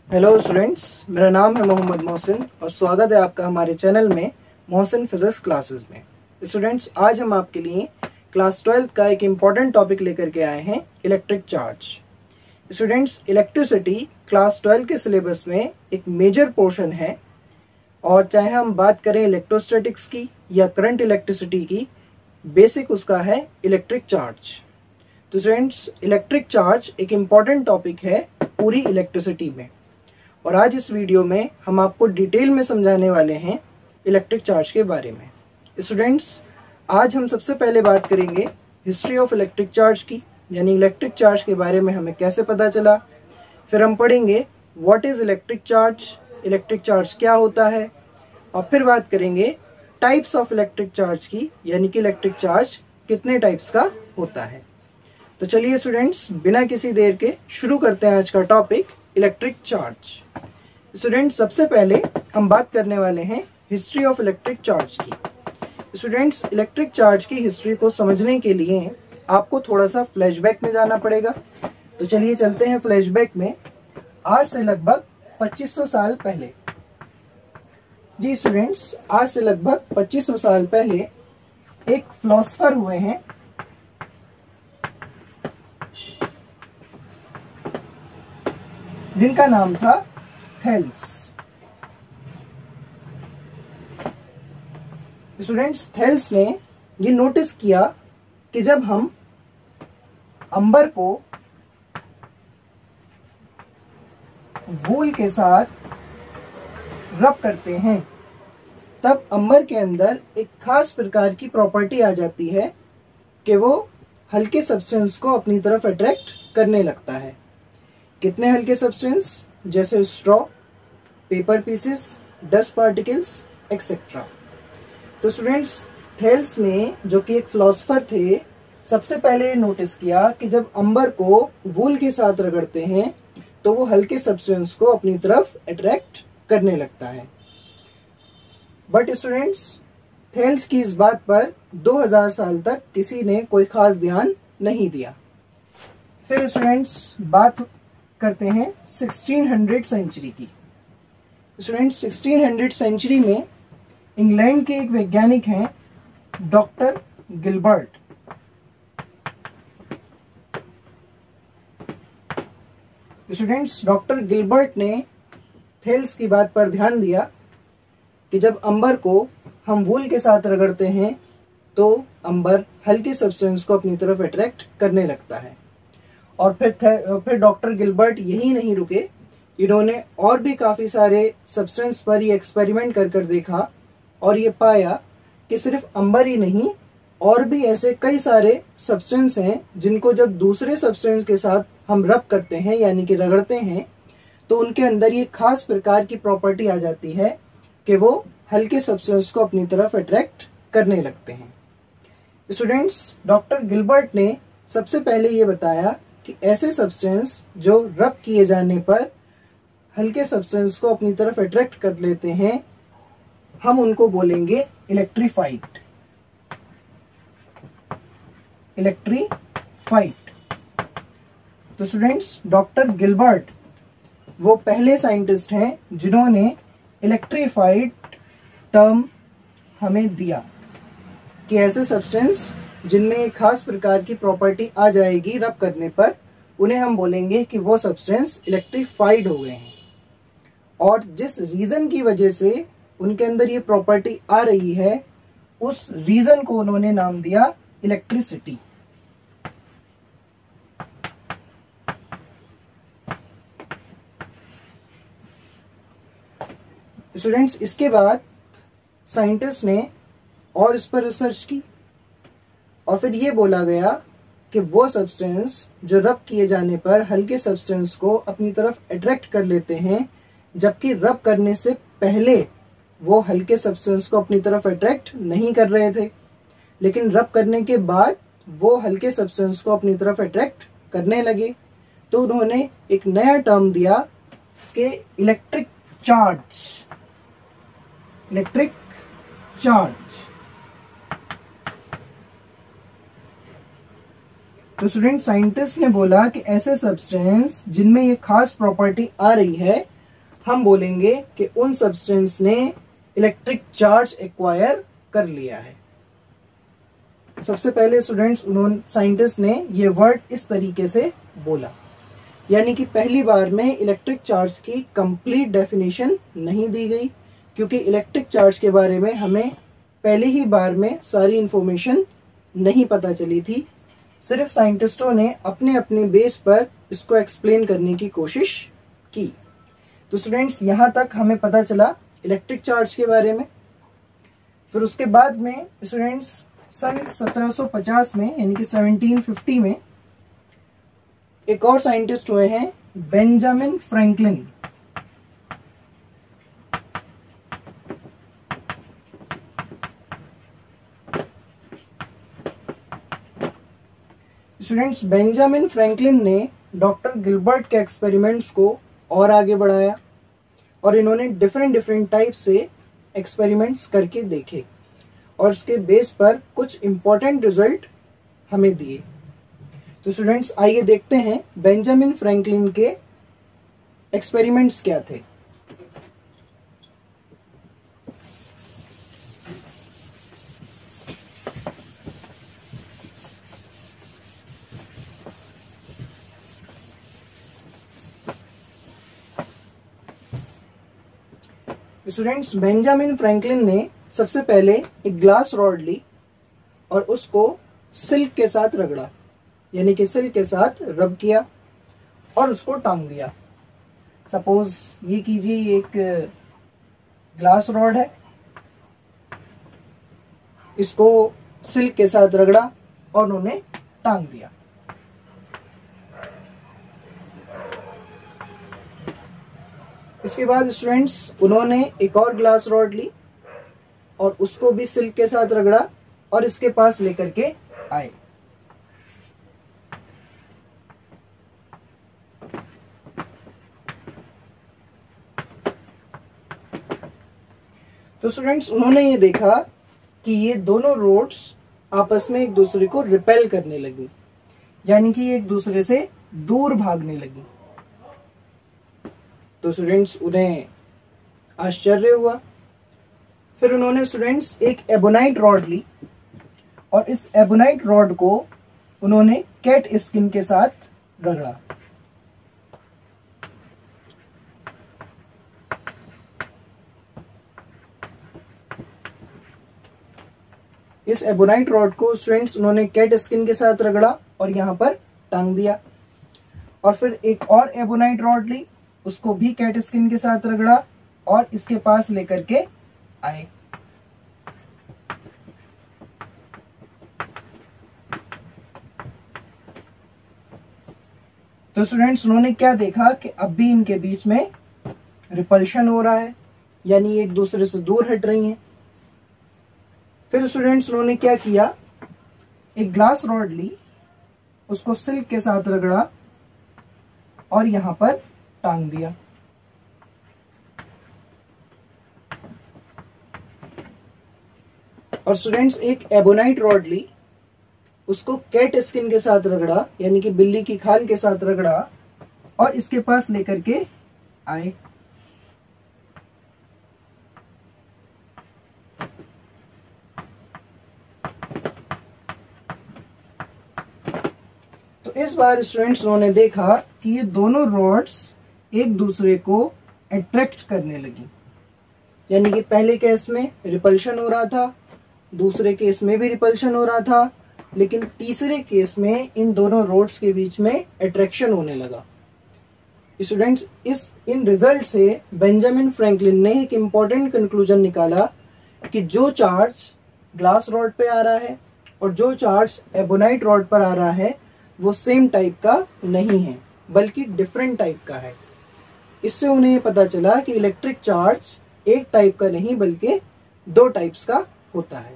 Hello students, मेरा नाम है मोहम्मद मोहसिन और स्वागत है आपका हमारे चैनल में मोहसिन फिजिक्स क्लासेस में। स्टूडेंट्स, आज हम आपके लिए क्लास 12 का एक इम्पॉर्टेंट टॉपिक लेकर के आए हैं, electric charge. Students, electricity class 12 के सिलेबस में एक मेजर पोर्शन है और चाहे हम बात करें इलेक्ट्रोस्टैटिक्स की या करंट इलेक्ट्रिसिटी की, बेसिक उसका है इलेक्ट्रिक चार्ज। तो स्टूडेंट्स, इलेक्ट्रिक चार्ज एक इम्पॉर्टेंट टॉपिक है पूरी इलेक्ट्रिसिटी में और आज इस वीडियो में हम आपको डिटेल में समझाने वाले हैं इलेक्ट्रिक चार्ज के बारे में। स्टूडेंट्स, आज हम सबसे पहले बात करेंगे हिस्ट्री ऑफ इलेक्ट्रिक चार्ज की, यानी इलेक्ट्रिक चार्ज के बारे में हमें कैसे पता चला। फिर हम पढ़ेंगे व्हाट इज़ इलेक्ट्रिक चार्ज क्या होता है, और फिर बात करेंगे टाइप्स ऑफ इलेक्ट्रिक चार्ज की, यानी कि इलेक्ट्रिक चार्ज कितने टाइप्स का होता है। तो चलिए स्टूडेंट्स, बिना किसी देर के शुरू करते हैं आज का टॉपिक इलेक्ट्रिक चार्ज। स्टूडेंट्स, सबसे पहले हम बात करने वाले हैं हिस्ट्री ऑफ इलेक्ट्रिक चार्ज की। स्टूडेंट्स, इलेक्ट्रिक चार्ज की हिस्ट्री को समझने के लिए आपको थोड़ा सा फ्लैशबैक में जाना पड़ेगा। तो चलिए चलते हैं फ्लैशबैक में, आज से लगभग 2500 साल पहले। जी स्टूडेंट्स, आज से लगभग 2500 साल पहले एक फिलोसोफर हुए हैं जिनका नाम था थेल्स। स्टूडेंट्स, थेल्स ने ये नोटिस किया कि जब हम अंबर को वूल के साथ रब करते हैं तब अंबर के अंदर एक खास प्रकार की प्रॉपर्टी आ जाती है कि वो हल्के सब्सटेंस को अपनी तरफ अट्रैक्ट करने लगता है। कितने हल्के सब्सटेंस? जैसे straw, paper pieces, dust particles etcetera. तो स्टूडेंट्स, थेल्स ने, जो कि एक फिलोसोफर थे, सबसे पहले नोटिस किया कि जब अंबर को वूल के साथ रगड़ते हैं तो वो हल्के सब्सटेंस को अपनी तरफ अट्रैक्ट करने लगता है। बट स्टूडेंट्स, थेल्स की इस बात पर 2000 साल तक किसी ने कोई खास ध्यान नहीं दिया। फिर स्टूडेंट्स, बात करते हैं 1600 सेंचुरी की। स्टूडेंट्स, 1600 सेंचुरी में इंग्लैंड के एक वैज्ञानिक हैं doctor Gilbert. Students, doctor Gilbert ने थेल्स की बात पर ध्यान दिया कि जब अंबर को हम वूल के साथ रगड़ते हैं तो अंबर हल्के सब्सटेंस को अपनी तरफ अट्रैक्ट करने लगता है। और फिर डॉक्टर गिलबर्ट यही नहीं रुके, इन्होंने और भी काफ़ी सारे सब्सटेंस पर ये एक्सपेरिमेंट कर देखा और ये पाया कि सिर्फ अंबर ही नहीं, और भी ऐसे कई सारे सब्सटेंस हैं जिनको जब दूसरे सब्सटेंस के साथ हम रब करते हैं, यानी कि रगड़ते हैं, तो उनके अंदर ये खास प्रकार की प्रॉपर्टी आ जाती है कि वो हल्के सब्सटेंस को अपनी तरफ अट्रैक्ट करने लगते हैं। स्टूडेंट्स, डॉक्टर गिलबर्ट ने सबसे पहले ये बताया कि ऐसे सब्सटेंस जो रब किए जाने पर हल्के सब्सटेंस को अपनी तरफ अट्रैक्ट कर लेते हैं, हम उनको बोलेंगे इलेक्ट्रीफाइड। तो स्टूडेंट्स, डॉक्टर गिलबर्ट वो पहले साइंटिस्ट हैं जिन्होंने इलेक्ट्रीफाइड टर्म हमें दिया कि ऐसे सब्सटेंस जिनमें एक खास प्रकार की प्रॉपर्टी आ जाएगी रब करने पर, उन्हें हम बोलेंगे कि वो सब्सटेंस इलेक्ट्रीफाइड हो गए हैं। और जिस रीजन की वजह से उनके अंदर ये प्रॉपर्टी आ रही है, उस रीजन को उन्होंने नाम दिया इलेक्ट्रिसिटी। स्टूडेंट्स, इसके बाद साइंटिस्ट ने और इस पर रिसर्च की और फिर ये बोला गया कि वो सब्सटेंस जो रब किए जाने पर हल्के सब्सटेंस को अपनी तरफ अट्रैक्ट कर लेते हैं, जबकि रब करने से पहले वो हल्के सब्सटेंस को अपनी तरफ अट्रैक्ट नहीं कर रहे थे, लेकिन रब करने के बाद वो हल्के सब्सटेंस को अपनी तरफ अट्रैक्ट करने लगे। तो उन्होंने एक नया टर्म दिया कि इलेक्ट्रिक चार्ज। तो स्टूडेंट, साइंटिस्ट ने बोला कि ऐसे सब्सटेंस जिनमें ये खास प्रॉपर्टी आ रही है हम बोलेंगे कि उन सब्सटेंस ने इलेक्ट्रिक चार्ज एक्वायर कर लिया है। सबसे पहले स्टूडेंट्स साइंटिस्ट ने ये वर्ड इस तरीके से बोला, यानी कि पहली बार में इलेक्ट्रिक चार्ज की कंप्लीट डेफिनेशन नहीं दी गई, क्योंकि इलेक्ट्रिक चार्ज के बारे में हमें पहली ही बार में सारी इंफॉर्मेशन नहीं पता चली थी। सिर्फ साइंटिस्टों ने अपने अपने बेस पर इसको एक्सप्लेन करने की कोशिश की। तो स्टूडेंट्स यहाँ तक हमें पता चला इलेक्ट्रिक चार्ज के बारे में। फिर उसके बाद में स्टूडेंट्स सन 1750 में यानी कि 1750 में एक और साइंटिस्ट हुए हैं, Benjamin Franklin. Students Benjamin Franklin ने डॉक्टर गिलबर्ट के एक्सपेरिमेंट्स को और आगे बढ़ाया और इन्होंने डिफरेंट टाइप से एक्सपेरिमेंट्स करके देखे और उसके बेस पर कुछ इम्पोर्टेंट रिजल्ट हमें दिए। तो स्टूडेंट्स आइए देखते हैं बेंजामिन फ्रैंकलिन के एक्सपेरिमेंट्स क्या थे। स्टूडेंट्स बेंजामिन फ्रैंकलिन ने सबसे पहले एक ग्लास रॉड ली और उसको सिल्क के साथ रगड़ा, यानी कि सिल्क के साथ रब किया और उसको टांग दिया। सपोज ये कीजिए ये एक ग्लास रॉड है, इसको सिल्क के साथ रगड़ा और उन्होंने टांग दिया। इसके बाद स्टूडेंट्स उन्होंने एक और ग्लास रॉड ली और उसको भी सिल्क के साथ रगड़ा और इसके पास लेकर के आए। तो स्टूडेंट्स उन्होंने ये देखा कि ये दोनों रोड्स आपस में एक दूसरे को रिपेल करने लगी, यानी कि एक दूसरे से दूर भागने लगी। तो स्टूडेंट्स उन्हें आश्चर्य हुआ। फिर उन्होंने स्टूडेंट्स एक एबोनाइट रॉड ली और इस एबोनाइट रॉड को उन्होंने कैट स्किन के साथ रगड़ा। इस एबोनाइट रॉड को स्टूडेंट्स उन्होंने कैट स्किन के साथ रगड़ा और यहाँ पर टांग दिया। और फिर एक और एबोनाइट रॉड ली, उसको भी कैट स्किन के साथ रगड़ा और इसके पास लेकर के आए। तो स्टूडेंट्स उन्होंने क्या देखा कि अब भी इनके बीच में रिपल्शन हो रहा है, यानी एक दूसरे से दूर हट रही हैं। फिर स्टूडेंट्स उन्होंने क्या किया, एक ग्लास रॉड ली, उसको सिल्क के साथ रगड़ा और यहां पर टांग दिया। और स्टूडेंट्स एक एबोनाइट रॉड ली, उसको कैट स्किन के साथ रगड़ा, यानी कि बिल्ली की खाल के साथ रगड़ा और इसके पास लेकर के आए। तो इस बार स्टूडेंट्स उन्होंने देखा कि ये दोनों रॉड्स एक दूसरे को अट्रैक्ट करने लगी, यानी कि पहले केस में रिपल्शन हो रहा था, दूसरे केस में भी रिपल्शन हो रहा था, लेकिन तीसरे केस में इन दोनों रॉड्स के बीच में अट्रैक्शन होने लगा। स्टूडेंट्स इन रिजल्ट से बेंजामिन फ्रैंकलिन ने एक इम्पॉर्टेंट कंक्लूजन निकाला कि जो चार्ज ग्लास रॉड पे आ रहा है और जो चार्ज एबोनाइट रॉड पर आ रहा है वो सेम टाइप का नहीं है, बल्कि डिफरेंट टाइप का है। इससे उन्हें ये पता चला कि इलेक्ट्रिक चार्ज एक टाइप का नहीं बल्कि दो टाइप्स का होता है।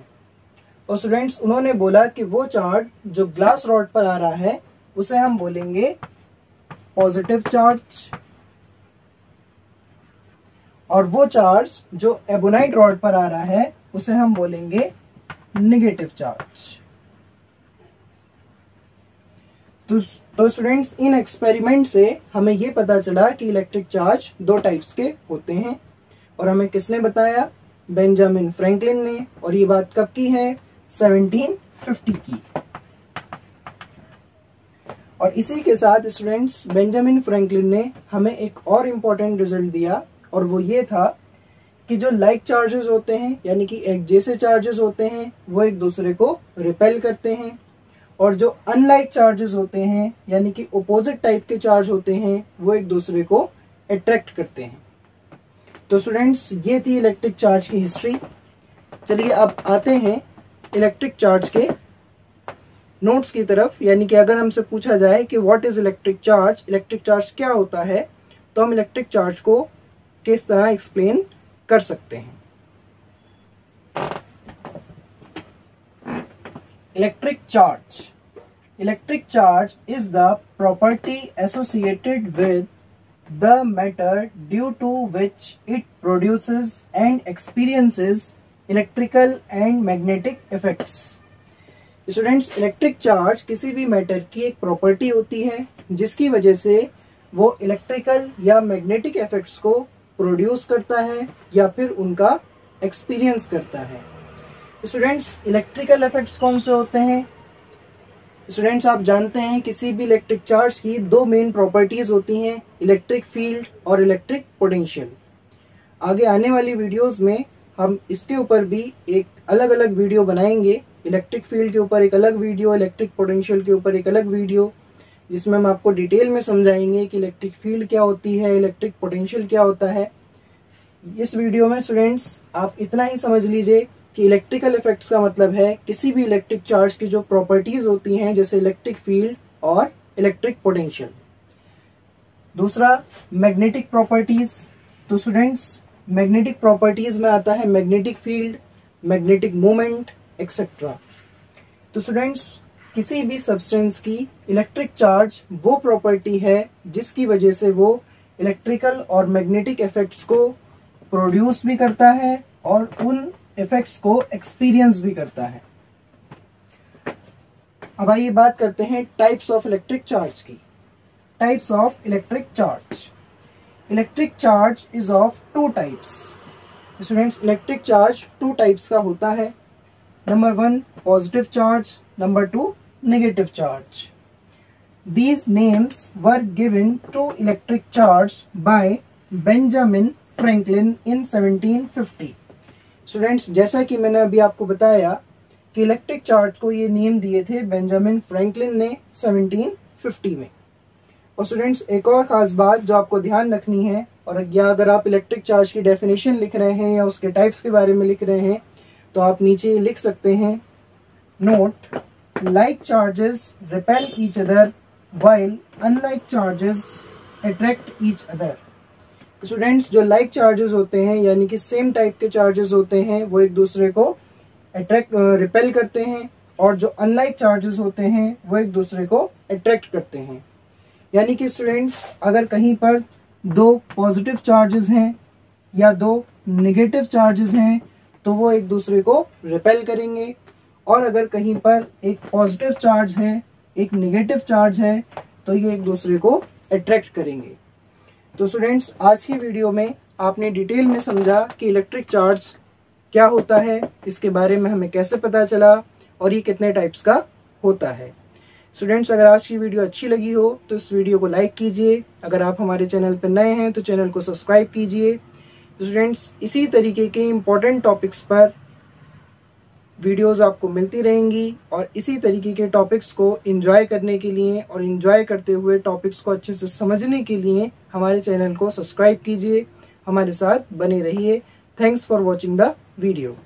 और स्टूडेंट्स उन्होंने बोला कि वो चार्ज जो ग्लास रॉड पर आ रहा है उसे हम बोलेंगे पॉजिटिव चार्ज, और वो चार्ज जो एबोनाइट रॉड पर आ रहा है उसे हम बोलेंगे नेगेटिव चार्ज। तो तो स्टूडेंट्स इन एक्सपेरिमेंट से हमें ये पता चला कि इलेक्ट्रिक चार्ज दो टाइप्स के होते हैं, और हमें किसने बताया? बेंजामिन फ्रैंकलिन ने। और ये बात कब की है? 1750 की। और इसी के साथ स्टूडेंट्स बेंजामिन फ्रैंकलिन ने हमें एक और इम्पोर्टेंट रिजल्ट दिया, और वो ये था कि जो लाइक चार्जेस होते हैं यानी कि एक जैसे चार्जेस होते हैं वो एक दूसरे को रिपेल करते हैं, और जो अनलाइक चार्जेस होते हैं यानी कि अपोजिट टाइप के चार्ज होते हैं वो एक दूसरे को अट्रैक्ट करते हैं। तो स्टूडेंट्स ये थी इलेक्ट्रिक चार्ज की हिस्ट्री। चलिए अब आते हैं इलेक्ट्रिक चार्ज के नोट्स की तरफ। यानी कि अगर हमसे पूछा जाए कि व्हाट इज इलेक्ट्रिक चार्ज क्या होता है, तो हम इलेक्ट्रिक चार्ज को किस तरह एक्सप्लेन कर सकते हैं। Electric charge is the property associated with the matter due to which it produces and experiences electrical and magnetic effects. Students electric charge किसी भी मैटर की एक प्रॉपर्टी होती है जिसकी वजह से वो इलेक्ट्रिकल या मैग्नेटिक इफेक्ट्स को प्रोड्यूस करता है या फिर उनका एक्सपीरियंस करता है। स्टूडेंट्स इलेक्ट्रिकल इफेक्ट्स कौन से होते हैं? स्टूडेंट्स आप जानते हैं किसी भी इलेक्ट्रिक चार्ज की दो मेन प्रॉपर्टीज होती हैं, इलेक्ट्रिक फील्ड और इलेक्ट्रिक पोटेंशियल। आगे आने वाली वीडियोस में हम इसके ऊपर भी एक अलग अलग वीडियो बनाएंगे। इलेक्ट्रिक फील्ड के ऊपर एक अलग वीडियो, इलेक्ट्रिक पोटेंशियल के ऊपर एक अलग वीडियो, जिसमें हम आपको डिटेल में समझाएंगे कि इलेक्ट्रिक फील्ड क्या होती है, इलेक्ट्रिक पोटेंशियल क्या होता है। इस वीडियो में स्टूडेंट्स आप इतना ही समझ लीजिए कि इलेक्ट्रिकल इफेक्ट्स का मतलब है किसी भी इलेक्ट्रिक चार्ज की जो प्रॉपर्टीज होती हैं जैसे इलेक्ट्रिक फील्ड और इलेक्ट्रिक पोटेंशियल। दूसरा मैग्नेटिक प्रॉपर्टीज। तो स्टूडेंट्स मैग्नेटिक प्रॉपर्टीज में आता है magnetic field, magnetic moment etcetera. तो स्टूडेंट्स किसी भी सब्सटेंस की इलेक्ट्रिक चार्ज वो प्रॉपर्टी है जिसकी वजह से वो इलेक्ट्रिकल और मैग्नेटिक इफेक्ट्स को प्रोड्यूस भी करता है और उन इफेक्ट्स को एक्सपीरियंस भी करता है। अब आइए बात करते हैं टाइप्स ऑफ इलेक्ट्रिक चार्ज की। Types of electric charge. Electric charge is of two types. Students electric charge two types का होता है। Number 1 positive charge, number 2 negative charge. These names were given to electric charge by Benjamin Franklin in 1750. Students जैसा कि मैंने अभी आपको बताया कि इलेक्ट्रिक चार्ज को ये नेम दिए थे बेंजामिन फ्रैंकलिन ने 1750 में। और स्टूडेंट्स एक और खास बात जो आपको ध्यान रखनी है, और या अगर आप इलेक्ट्रिक चार्ज की डेफिनेशन लिख रहे हैं या उसके टाइप्स के बारे में लिख रहे हैं तो आप नीचे लिख सकते हैं note like charges repel each other while unlike charges attract each other। Students जो लाइक चार्जेस होते हैं यानी कि सेम टाइप के चार्जेस होते हैं वो एक दूसरे को रिपेल करते हैं, और जो अनलाइक चार्जेस होते हैं वो एक दूसरे को अट्रैक्ट करते हैं। यानी कि स्टूडेंट्स अगर कहीं पर दो पॉजिटिव चार्जेस हैं या दो नेगेटिव चार्जेस हैं तो वो एक दूसरे को रिपेल करेंगे, और अगर कहीं पर एक पॉजिटिव चार्ज है एक नेगेटिव चार्ज है तो ये एक दूसरे को अट्रैक्ट करेंगे। तो स्टूडेंट्स आज की वीडियो में आपने डिटेल में समझा कि इलेक्ट्रिक चार्ज क्या होता है, इसके बारे में हमें कैसे पता चला और ये कितने टाइप्स का होता है। स्टूडेंट्स अगर आज की वीडियो अच्छी लगी हो तो इस वीडियो को लाइक कीजिए। अगर आप हमारे चैनल पर नए हैं तो चैनल को सब्सक्राइब कीजिए। स्टूडेंट्स इसी तरीके के इम्पोर्टेंट टॉपिक्स पर वीडियोस आपको मिलती रहेंगी, और इसी तरीके के टॉपिक्स को एंजॉय करने के लिए और एंजॉय करते हुए टॉपिक्स को अच्छे से समझने के लिए हमारे चैनल को सब्सक्राइब कीजिए, हमारे साथ बने रहिए। Thanks for watching the video.